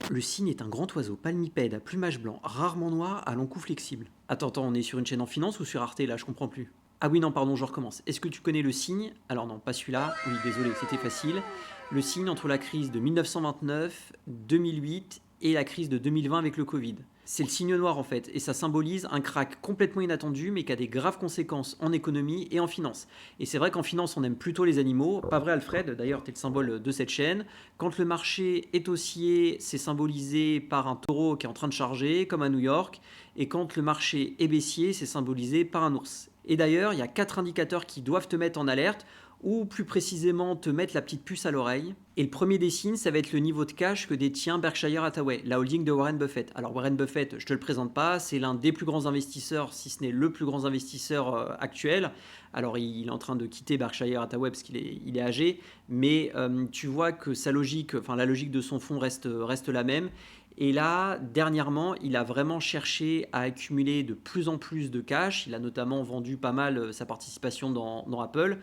Le cygne est un grand oiseau palmipède à plumage blanc, rarement noir, à long cou flexible. Attends, on est sur une chaîne en finance ou sur Arte là, je comprends plus. Ah oui, non, pardon, je recommence. Est-ce que tu connais le cygne? Alors non, pas celui-là. Oui, désolé, c'était facile. Le cygne entre la crise de 1929, 2008 et la crise de 2020 avec le Covid. C'est le signe noir en fait, et ça symbolise un crack complètement inattendu, mais qui a des graves conséquences en économie et en finance. Et c'est vrai qu'en finance, on aime plutôt les animaux. Pas vrai, Alfred? D'ailleurs, tu es le symbole de cette chaîne. Quand le marché est haussier, c'est symbolisé par un taureau qui est en train de charger, comme à New York. Et quand le marché est baissier, c'est symbolisé par un ours. Et d'ailleurs, il y a 4 indicateurs qui doivent te mettre en alerte, ou plus précisément te mettre la petite puce à l'oreille. Et le premier des signes, ça va être le niveau de cash que détient Berkshire Hathaway, la holding de Warren Buffett. Alors Warren Buffett, je te le présente pas, c'est l'un des plus grands investisseurs, si ce n'est le plus grand investisseur actuel. Alors il est en train de quitter Berkshire Hathaway parce qu'il est âgé, mais tu vois que sa logique, enfin la logique de son fonds reste la même. Et là, dernièrement, il a vraiment cherché à accumuler de plus en plus de cash. Il a notamment vendu pas mal sa participation dans Apple.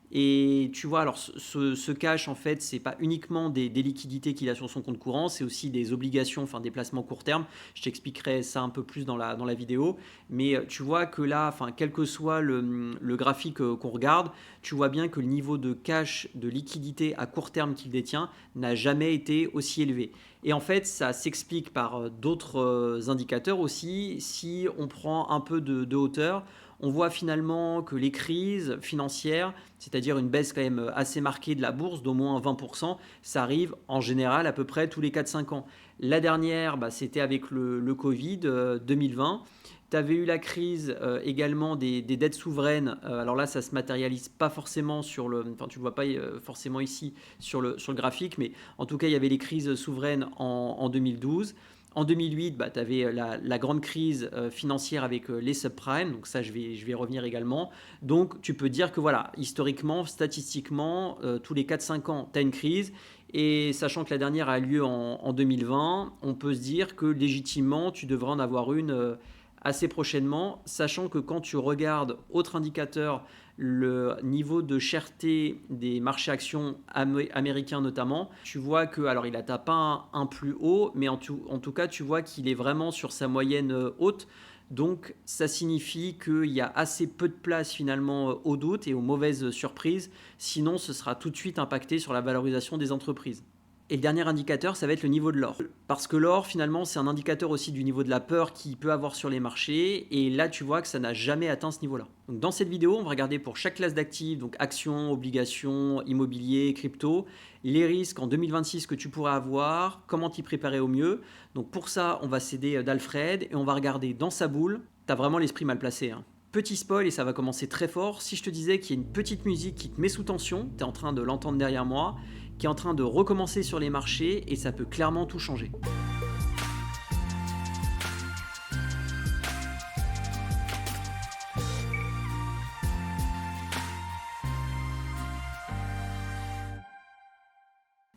Et tu vois, alors ce cash, en fait, c'est pas uniquement des liquidités qu'il a sur son compte courant, c'est aussi des obligations, enfin des placements court terme. Je t'expliquerai ça un peu plus dans la vidéo. Mais tu vois que là, enfin, quel que soit le graphique qu'on regarde, tu vois bien que le niveau de cash, de liquidité à court terme qu'il détient n'a jamais été aussi élevé. Et en fait, ça s'explique par d'autres indicateurs aussi. Si on prend un peu de hauteur, on voit finalement que les crises financières, c'est-à-dire une baisse quand même assez marquée de la bourse d'au moins 20%, ça arrive en général à peu près tous les 4-5 ans. La dernière, c'était avec le Covid 2020. Tu avais eu la crise également des dettes souveraines. Alors là, ça ne se matérialise pas forcément sur le. Enfin, tu ne le vois pas forcément ici sur le graphique, mais en tout cas, il y avait les crises souveraines en 2012. En 2008, tu avais la grande crise financière avec les subprimes, donc ça je vais y revenir également. Donc tu peux dire que voilà, historiquement, statistiquement, tous les 4-5 ans, tu as une crise, et sachant que la dernière a lieu en 2020, on peut se dire que légitimement, tu devrais en avoir une assez prochainement, sachant que quand tu regardes autre indicateur, le niveau de cherté des marchés actions américains notamment, tu vois que, alors il n'atteint pas un plus haut, mais en tout cas tu vois qu'il est vraiment sur sa moyenne haute. Donc ça signifie qu'il y a assez peu de place finalement au doute et aux mauvaises surprises, sinon ce sera tout de suite impacté sur la valorisation des entreprises. Et le dernier indicateur, ça va être le niveau de l'or. Parce que l'or, finalement, c'est un indicateur aussi du niveau de la peur qu'il peut avoir sur les marchés. Et là, tu vois que ça n'a jamais atteint ce niveau-là. Donc, dans cette vidéo, on va regarder pour chaque classe d'actifs, donc actions, obligations, immobilier, crypto, les risques en 2026 que tu pourrais avoir, comment t'y préparer au mieux. Donc, pour ça, on va s'aider d'Alfred et on va regarder dans sa boule. T'as vraiment l'esprit mal placé, hein. Petit spoil, et ça va commencer très fort. Si je te disais qu'il y a une petite musique qui te met sous tension, tu es en train de l'entendre derrière moi, qui est en train de recommencer sur les marchés, et ça peut clairement tout changer.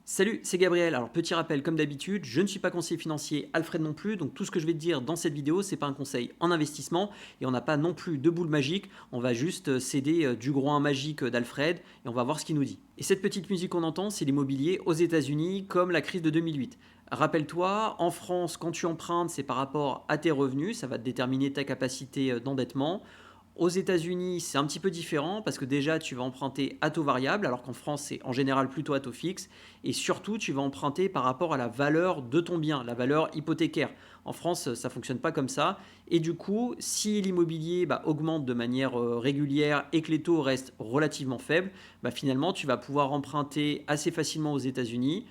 Salut, c'est Gabriel. Alors petit rappel, comme d'habitude, je ne suis pas conseiller financier, Alfred non plus, donc tout ce que je vais te dire dans cette vidéo, c'est pas un conseil en investissement, et on n'a pas non plus de boule magique, on va juste céder du groin magique d'Alfred, et on va voir ce qu'il nous dit. Et cette petite musique qu'on entend, c'est l'immobilier aux États-Unis, comme la crise de 2008. Rappelle-toi, en France, quand tu empruntes, c'est par rapport à tes revenus, ça va te déterminer ta capacité d'endettement. Aux États-Unis, c'est un petit peu différent parce que déjà, tu vas emprunter à taux variable, alors qu'en France, c'est en général plutôt à taux fixe. Et surtout, tu vas emprunter par rapport à la valeur de ton bien, la valeur hypothécaire. En France, ça ne fonctionne pas comme ça. Et du coup, si l'immobilier augmente de manière régulière et que les taux restent relativement faibles, finalement, tu vas pouvoir emprunter assez facilement aux États-Unis.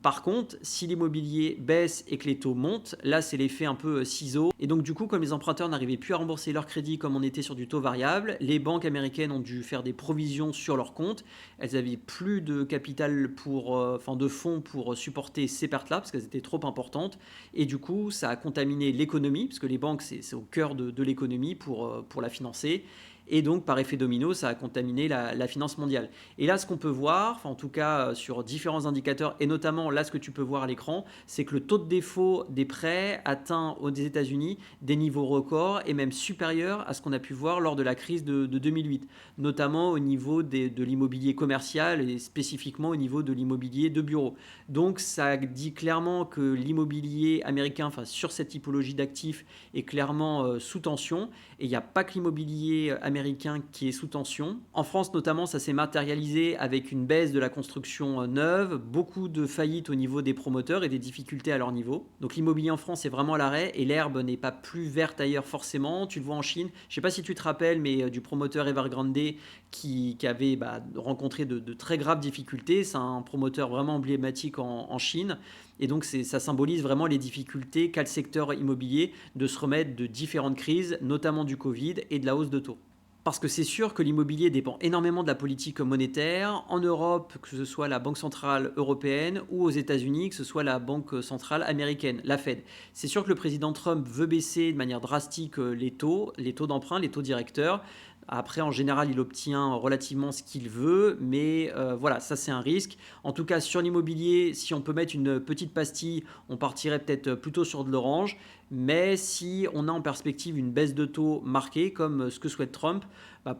Par contre, si l'immobilier baisse et que les taux montent, là c'est l'effet un peu ciseau. Et donc du coup, comme les emprunteurs n'arrivaient plus à rembourser leur crédit comme on était sur du taux variable, les banques américaines ont dû faire des provisions sur leurs comptes. Elles avaient plus de capital de fonds pour supporter ces pertes-là parce qu'elles étaient trop importantes. Et du coup, ça a contaminé l'économie parce que les banques c'est au cœur de l'économie pour la financer. et donc par effet domino, ça a contaminé la finance mondiale. Et là, ce qu'on peut voir, enfin, en tout cas sur différents indicateurs, et notamment là, ce que tu peux voir à l'écran, c'est que le taux de défaut des prêts atteint aux États-Unis des niveaux records et même supérieurs à ce qu'on a pu voir lors de la crise de 2008, notamment au niveau de l'immobilier commercial et spécifiquement au niveau de l'immobilier de bureau. Donc ça dit clairement que l'immobilier américain, enfin sur cette typologie d'actifs, est clairement sous tension. Et il n'y a pas que l'immobilier américain qui est sous tension. En France notamment, ça s'est matérialisé avec une baisse de la construction neuve, beaucoup de faillites au niveau des promoteurs et des difficultés à leur niveau. Donc l'immobilier en France est vraiment à l'arrêt et l'herbe n'est pas plus verte ailleurs forcément. Tu le vois en Chine. Je ne sais pas si tu te rappelles, mais du promoteur Evergrande qui avait rencontré de très graves difficultés. C'est un promoteur vraiment emblématique en Chine. Et donc ça symbolise vraiment les difficultés qu'a le secteur immobilier de se remettre de différentes crises, notamment du Covid et de la hausse de taux. Parce que c'est sûr que l'immobilier dépend énormément de la politique monétaire. En Europe, que ce soit la Banque centrale européenne, ou aux États-Unis, que ce soit la Banque centrale américaine, la Fed. C'est sûr que le président Trump veut baisser de manière drastique les taux d'emprunt, les taux directeurs. Après, en général, il obtient relativement ce qu'il veut, mais voilà, ça c'est un risque. En tout cas, sur l'immobilier, si on peut mettre une petite pastille, on partirait peut-être plutôt sur de l'orange. Mais si on a en perspective une baisse de taux marquée, comme ce que souhaite Trump,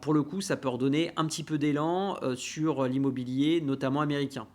pour le coup, ça peut redonner un petit peu d'élan sur l'immobilier, notamment américain.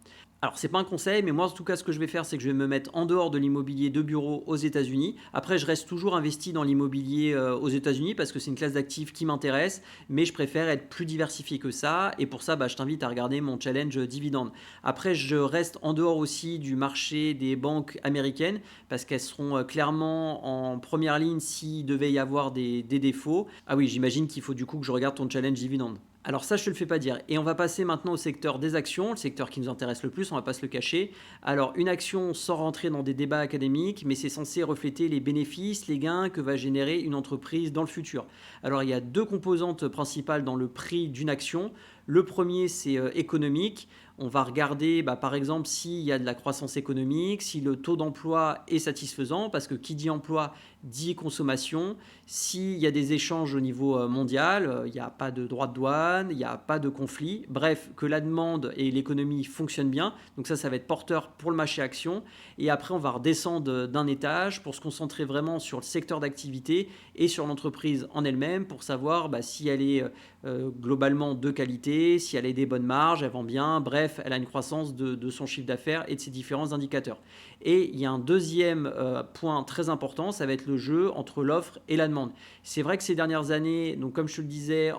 Alors, c'est pas un conseil, mais moi, en tout cas, ce que je vais faire, c'est que je vais me mettre en dehors de l'immobilier de bureau aux États-Unis. Après, je reste toujours investi dans l'immobilier aux États-Unis parce que c'est une classe d'actifs qui m'intéresse, mais je préfère être plus diversifié que ça. Et pour ça, je t'invite à regarder mon challenge dividende. Après, je reste en dehors aussi du marché des banques américaines parce qu'elles seront clairement en première ligne s'il devait y avoir des défauts. Ah oui, j'imagine qu'il faut du coup que je regarde ton challenge dividende. Alors ça, je te le fais pas dire. Et on va passer maintenant au secteur des actions, le secteur qui nous intéresse le plus, on va pas se le cacher. Alors une action sans rentrer dans des débats académiques, mais c'est censé refléter les bénéfices, les gains que va générer une entreprise dans le futur. Alors il y a deux composantes principales dans le prix d'une action. Le premier, c'est économique. On va regarder par exemple s'il y a de la croissance économique, si le taux d'emploi est satisfaisant, parce que qui dit emploi dit consommation. S'il y a des échanges au niveau mondial, il n'y a pas de droits de douane, il n'y a pas de conflit. Bref, que la demande et l'économie fonctionnent bien. Donc ça va être porteur pour le marché action. Et après, on va redescendre d'un étage pour se concentrer vraiment sur le secteur d'activité et sur l'entreprise en elle-même pour savoir si elle est globalement de qualité, si elle a des bonnes marges, elle vend bien, bref, elle a une croissance de son chiffre d'affaires et de ses différents indicateurs. Et il y a un deuxième point très important, ça va être le jeu entre l'offre et la demande. C'est vrai que ces dernières années, donc comme je te le disais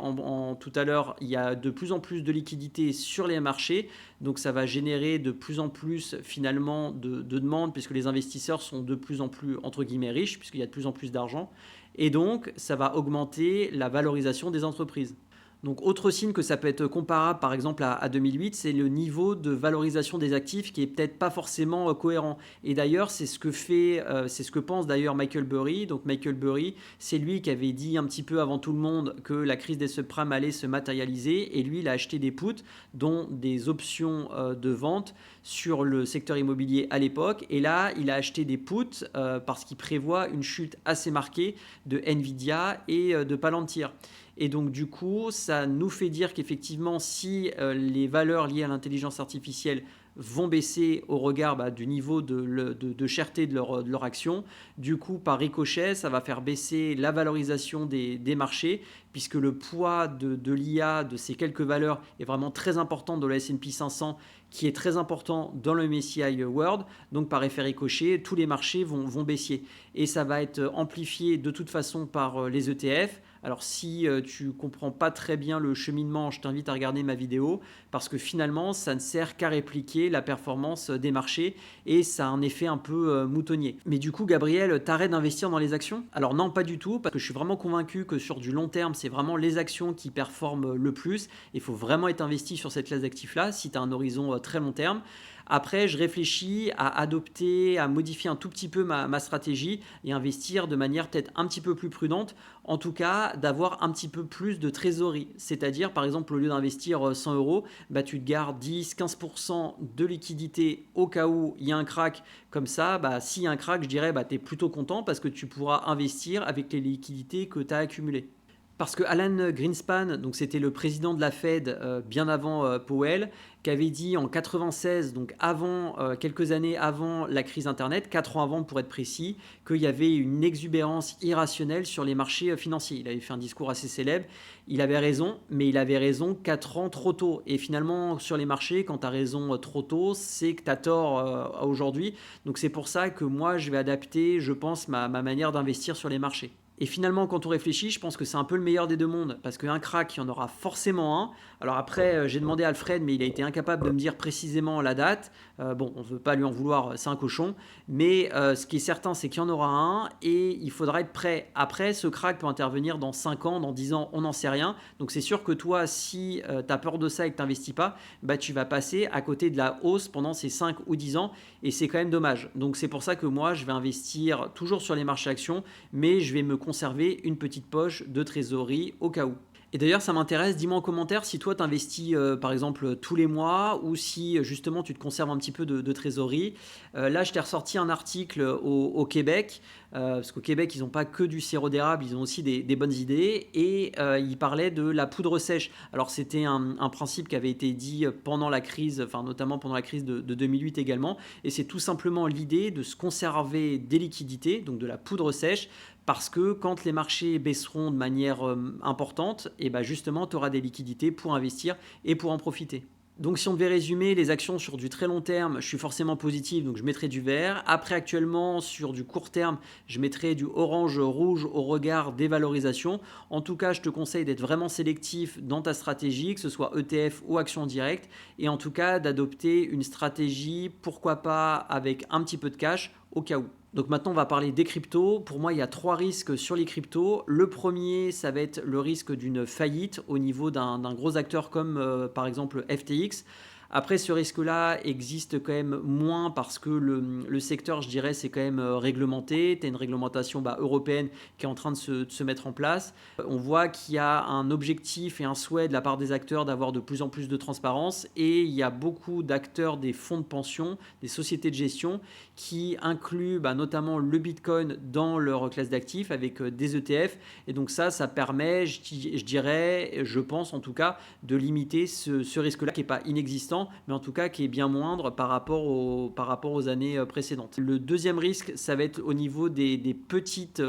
tout à l'heure, il y a de plus en plus de liquidités sur les marchés, donc ça va générer de plus en plus finalement de demandes puisque les investisseurs sont de plus en plus entre guillemets riches puisqu'il y a de plus en plus d'argent et donc ça va augmenter la valorisation des entreprises. Donc autre signe que ça peut être comparable par exemple à 2008, c'est le niveau de valorisation des actifs qui est peut-être pas forcément cohérent. Et d'ailleurs c'est ce que pense d'ailleurs Michael Burry. Donc Michael Burry, c'est lui qui avait dit un petit peu avant tout le monde que la crise des subprimes allait se matérialiser et lui il a acheté des puts dont des options de vente sur le secteur immobilier à l'époque. Et là il a acheté des puts parce qu'il prévoit une chute assez marquée de Nvidia et de Palantir. Et donc du coup, ça nous fait dire qu'effectivement, si les valeurs liées à l'intelligence artificielle vont baisser au regard du niveau de cherté de leur action, du coup, par ricochet, ça va faire baisser la valorisation des marchés, puisque le poids de l'IA, de ces quelques valeurs, est vraiment très important dans le S&P 500, qui est très important dans le MSCI World. Donc par effet ricochet, tous les marchés vont baisser. Et ça va être amplifié de toute façon par les ETF. Alors si tu comprends pas très bien le cheminement, je t'invite à regarder ma vidéo parce que finalement, ça ne sert qu'à répliquer la performance des marchés et ça a un effet un peu moutonnier. Mais du coup, Gabriel, t'arrêtes d'investir dans les actions? Alors non, pas du tout, parce que je suis vraiment convaincu que sur du long terme, c'est vraiment les actions qui performent le plus. Il faut vraiment être investi sur cette classe d'actifs-là si tu as un horizon très long terme. Après, je réfléchis à adopter, à modifier un tout petit peu ma stratégie et investir de manière peut-être un petit peu plus prudente. En tout cas, d'avoir un petit peu plus de trésorerie. C'est-à-dire, par exemple, au lieu d'investir 100 euros, tu te gardes 10-15% de liquidité au cas où il y a un crack. Comme ça, s'il y a un crack, je dirais, tu es plutôt content parce que tu pourras investir avec les liquidités que tu as accumulées. Parce que Alan Greenspan, donc c'était le président de la Fed bien avant Powell, qui avait dit en 96, donc avant, quelques années avant la crise Internet, 4 ans avant pour être précis, qu'il y avait une exubérance irrationnelle sur les marchés financiers. Il avait fait un discours assez célèbre. Il avait raison, mais il avait raison 4 ans trop tôt. Et finalement, sur les marchés, quand tu as raison trop tôt, c'est que tu as tort aujourd'hui. Donc c'est pour ça que moi, je vais adapter, je pense, ma manière d'investir sur les marchés. Et finalement, quand on réfléchit, je pense que c'est un peu le meilleur des deux mondes, parce qu'un crack, il y en aura forcément un. Alors après, j'ai demandé à Alfred, mais il a été incapable de me dire précisément la date. Bon, on ne veut pas lui en vouloir, c'est un cochon. Mais ce qui est certain, c'est qu'il y en aura un, et il faudra être prêt. Après, ce crack peut intervenir dans 5 ans, dans 10 ans, on n'en sait rien. Donc c'est sûr que toi, si tu as peur de ça et que tu n'investis pas, bah, tu vas passer à côté de la hausse pendant ces 5 ou 10 ans, et c'est quand même dommage. Donc c'est pour ça que moi, je vais investir toujours sur les marchés actions, mais je vais me conserver une petite poche de trésorerie au cas où. Et d'ailleurs, ça m'intéresse, dis-moi en commentaire si toi t'investis par exemple tous les mois ou si justement tu te conserves un petit peu de trésorerie. Là, je t'ai ressorti un article au Québec, parce qu'au Québec, ils n'ont pas que du sirop d'érable, ils ont aussi des bonnes idées. Et ils parlaient de la poudre sèche. Alors, c'était un principe qui avait été dit pendant la crise, enfin notamment pendant la crise de 2008 également. Et c'est tout simplement l'idée de se conserver des liquidités, donc de la poudre sèche, parce que quand les marchés baisseront de manière importante, et ben justement, tu auras des liquidités pour investir et pour en profiter. Donc si on devait résumer les actions sur du très long terme, je suis forcément positif, donc je mettrais du vert. Après actuellement, sur du court terme, je mettrais du orange-rouge au regard des valorisations. En tout cas, je te conseille d'être vraiment sélectif dans ta stratégie, que ce soit ETF ou action directe, et en tout cas d'adopter une stratégie, pourquoi pas avec un petit peu de cash, au cas où. Donc maintenant, on va parler des cryptos. Pour moi, il y a 3 risques sur les cryptos. Le premier, ça va être le risque d'une faillite au niveau d'un gros acteur comme par exemple FTX. Après, ce risque-là existe quand même moins parce que le secteur, je dirais, c'est quand même réglementé. Tu as une réglementation européenne qui est en train de se mettre en place. On voit qu'il y a un objectif et un souhait de la part des acteurs d'avoir de plus en plus de transparence. Et il y a beaucoup d'acteurs des fonds de pension, des sociétés de gestion qui incluent notamment le Bitcoin dans leur classe d'actifs avec des ETF. Et donc ça permet, je dirais, je pense en tout cas, de limiter ce risque-là qui n'est pas inexistant, mais en tout cas qui est bien moindre par rapport aux années précédentes. Le deuxième risque, ça va être au niveau des petites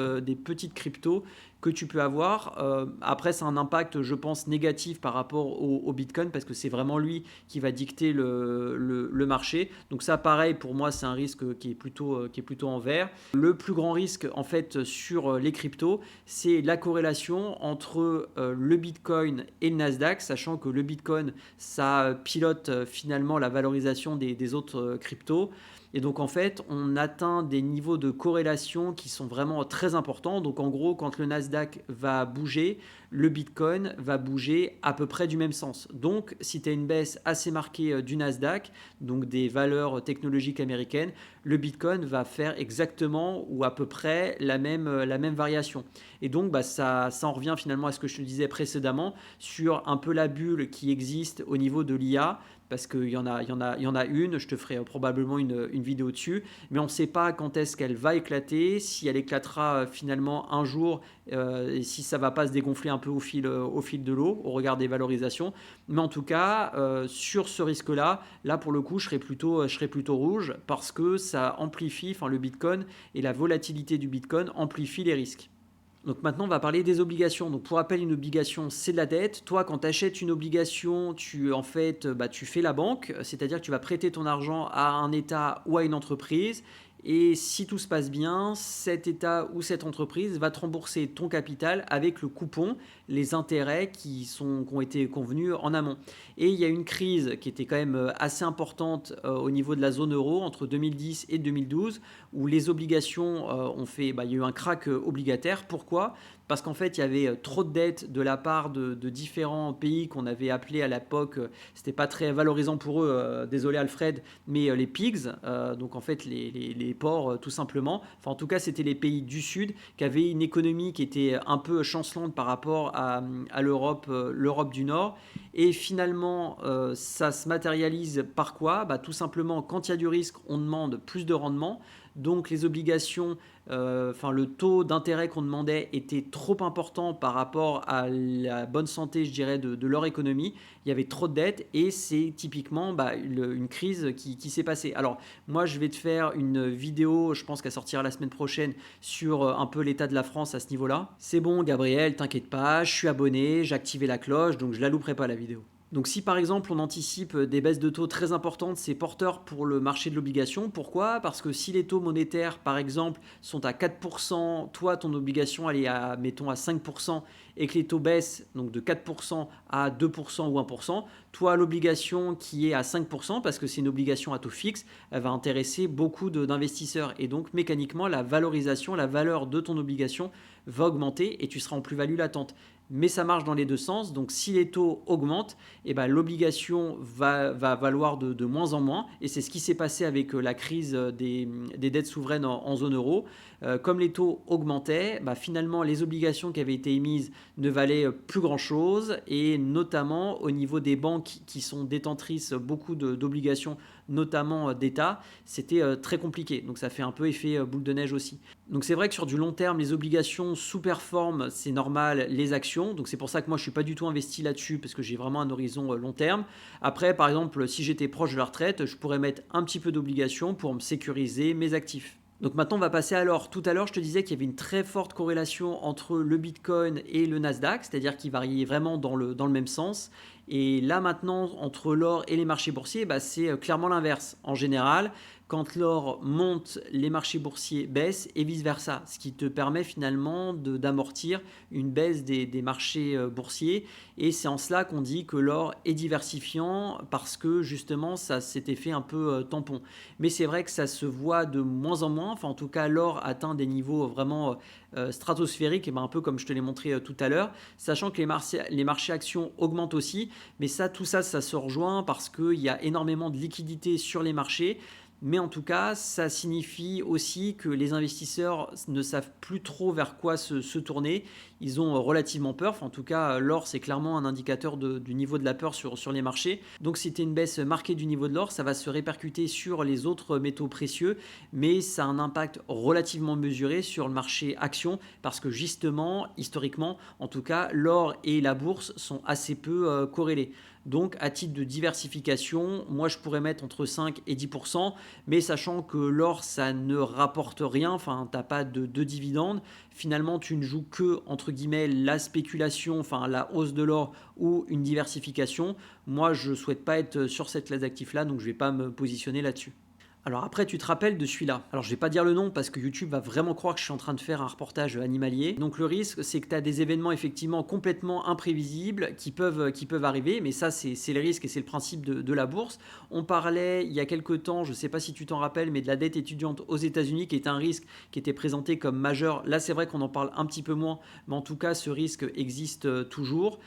cryptos que tu peux avoir. Après, c'est un impact, je pense, négatif par rapport au Bitcoin parce que c'est vraiment lui qui va dicter le marché. Donc ça, pareil, pour moi, c'est un risque qui est plutôt en vert. Le plus grand risque, en fait, sur les cryptos, c'est la corrélation entre le Bitcoin et le Nasdaq, sachant que le Bitcoin, ça pilote finalement la valorisation des autres cryptos. Et donc en fait, on atteint des niveaux de corrélation qui sont vraiment très importants. Donc en gros, quand le Nasdaq va bouger, le Bitcoin va bouger à peu près du même sens. Donc si tu as une baisse assez marquée du Nasdaq, donc des valeurs technologiques américaines, le Bitcoin va faire exactement ou à peu près la même variation. Et donc ça en revient finalement à ce que je te disais précédemment sur un peu la bulle qui existe au niveau de l'IA, parce qu'il y en a une, je te ferai probablement une vidéo dessus, mais on ne sait pas quand est-ce qu'elle va éclater, si elle éclatera finalement un jour, et si ça ne va pas se dégonfler un peu au fil de l'eau, au regard des valorisations. Mais en tout cas, sur ce risque-là, là pour le coup, je serais plutôt rouge, parce que ça amplifie, enfin le Bitcoin et la volatilité du Bitcoin amplifie les risques. Donc maintenant, on va parler des obligations. Donc pour rappel, une obligation, c'est de la dette. Toi, quand tu achètes une obligation, tu fais la banque, c'est-à-dire que tu vas prêter ton argent à un État ou à une entreprise. Et si tout se passe bien, cet État ou cette entreprise va te rembourser ton capital avec le coupon, les intérêts qui ont été convenus en amont. Et il y a une crise qui était quand même assez importante au niveau de la zone euro entre 2010 et 2012, où les obligations il y a eu un krach obligataire. Pourquoi ? Parce qu'en fait, il y avait trop de dettes de la part de différents pays qu'on avait appelés à l'époque, c'était pas très valorisant pour eux, désolé Alfred, mais les pigs, donc en fait les porcs tout simplement. Enfin, en tout cas, c'était les pays du Sud qui avaient une économie qui était un peu chancelante par rapport à l'Europe du Nord. Et finalement, ça se matérialise par quoi ? Tout simplement, quand il y a du risque, on demande plus de rendement. donc les obligations, le taux d'intérêt qu'on demandait était trop important par rapport à la bonne santé, je dirais, de leur économie. Il y avait trop de dettes et c'est typiquement une crise qui s'est passée. Alors moi, je vais te faire une vidéo, je pense qu'elle sortira la semaine prochaine, sur un peu l'état de la France à ce niveau-là. C'est bon, Gabriel, t'inquiète pas, je suis abonné, j'ai activé la cloche, donc je la louperai pas la vidéo. Donc si par exemple on anticipe des baisses de taux très importantes, c'est porteur pour le marché de l'obligation. Pourquoi? Parce que si les taux monétaires par exemple sont à 4%, toi ton obligation elle est à mettons à 5% et que les taux baissent donc de 4% à 2% ou 1%, toi l'obligation qui est à 5% parce que c'est une obligation à taux fixe, elle va intéresser beaucoup d'investisseurs et donc mécaniquement la valorisation, la valeur de ton obligation va augmenter et tu seras en plus-value latente. Mais ça marche dans les deux sens, donc si les taux augmentent, l'obligation va valoir de moins en moins, et c'est ce qui s'est passé avec la crise des dettes souveraines en zone euro. Comme les taux augmentaient, finalement les obligations qui avaient été émises ne valaient plus grand-chose, et notamment au niveau des banques qui sont détentrices beaucoup d'obligations, notamment d'État, c'était très compliqué. Donc ça fait un peu effet boule de neige aussi. Donc c'est vrai que sur du long terme, les obligations sous-performent, c'est normal, les actions. Donc c'est pour ça que moi je ne suis pas du tout investi là-dessus parce que j'ai vraiment un horizon long terme. Après, par exemple, si j'étais proche de la retraite, je pourrais mettre un petit peu d'obligations pour me sécuriser mes actifs. Donc maintenant, on va passer à l'or. Tout à l'heure, je te disais qu'il y avait une très forte corrélation entre le Bitcoin et le Nasdaq, c'est-à-dire qu'ils variaient vraiment dans le même sens. Et là maintenant, entre l'or et les marchés boursiers, c'est clairement l'inverse. En général, quand l'or monte, les marchés boursiers baissent et vice-versa, ce qui te permet finalement d'amortir une baisse des marchés boursiers. Et c'est en cela qu'on dit que l'or est diversifiant parce que justement, ça s'était fait un peu tampon. Mais c'est vrai que ça se voit de moins en moins. Enfin, en tout cas, l'or atteint des niveaux vraiment stratosphériques, et un peu comme je te l'ai montré tout à l'heure, sachant que les marchés actions augmentent aussi. Mais tout ça se rejoint parce qu'il y a énormément de liquidités sur les marchés. Mais en tout cas, ça signifie aussi que les investisseurs ne savent plus trop vers quoi se tourner. Ils ont relativement peur. Enfin, en tout cas, l'or, c'est clairement un indicateur du niveau de la peur sur les marchés. Donc, si tu as une baisse marquée du niveau de l'or, ça va se répercuter sur les autres métaux précieux. Mais ça a un impact relativement mesuré sur le marché action parce que justement, historiquement, en tout cas, l'or et la bourse sont assez peu corrélés. Donc, à titre de diversification, moi, je pourrais mettre entre 5 et 10%, mais sachant que l'or, ça ne rapporte rien, enfin, tu n'as pas de dividendes. Finalement, tu ne joues que, entre guillemets, la spéculation, enfin, la hausse de l'or ou une diversification. Moi, je ne souhaite pas être sur cette classe d'actifs-là, donc je ne vais pas me positionner là-dessus. Alors après, tu te rappelles de celui-là. Alors je ne vais pas dire le nom parce que YouTube va vraiment croire que je suis en train de faire un reportage animalier. Donc le risque, c'est que tu as des événements effectivement complètement imprévisibles qui peuvent arriver. Mais ça, c'est le risque et c'est le principe de la bourse. On parlait il y a quelques temps, je ne sais pas si tu t'en rappelles, mais de la dette étudiante aux États-Unis qui est un risque qui était présenté comme majeur. Là, c'est vrai qu'on en parle un petit peu moins, mais en tout cas, ce risque existe toujours.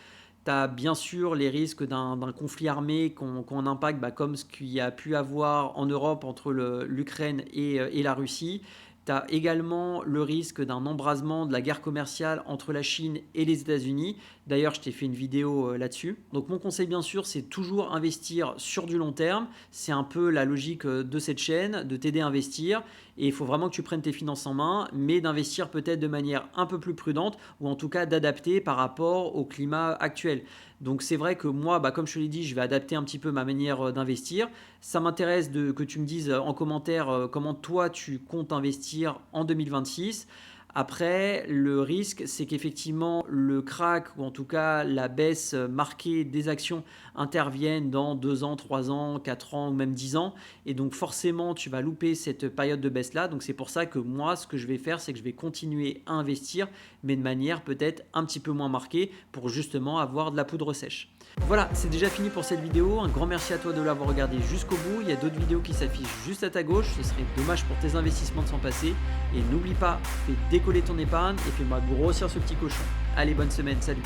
Tu as bien sûr les risques d'un conflit armé qu'on impacte, comme ce qu'il y a pu avoir en Europe entre l'Ukraine et la Russie. Tu as également le risque d'un embrasement de la guerre commerciale entre la Chine et les États-Unis. D'ailleurs, je t'ai fait une vidéo là-dessus. Donc mon conseil, bien sûr, c'est toujours investir sur du long terme. C'est un peu la logique de cette chaîne, de t'aider à investir. Et il faut vraiment que tu prennes tes finances en main, mais d'investir peut-être de manière un peu plus prudente ou en tout cas d'adapter par rapport au climat actuel. Donc c'est vrai que moi, comme je te l'ai dit, je vais adapter un petit peu ma manière d'investir. Ça m'intéresse que tu me dises en commentaire comment toi tu comptes investir en 2026. Après, le risque, c'est qu'effectivement, le crack ou en tout cas la baisse marquée des actions intervienne dans 2 ans, 3 ans, 4 ans ou même 10 ans. Et donc forcément, tu vas louper cette période de baisse-là. Donc c'est pour ça que moi, ce que je vais faire, c'est que je vais continuer à investir, mais de manière peut-être un petit peu moins marquée pour justement avoir de la poudre sèche. Voilà, c'est déjà fini pour cette vidéo. Un grand merci à toi de l'avoir regardé jusqu'au bout. Il y a d'autres vidéos qui s'affichent juste à ta gauche. Ce serait dommage pour tes investissements de s'en passer. Et n'oublie pas, fais décoller ton épargne et fais-moi grossir ce petit cochon. Allez, bonne semaine, salut!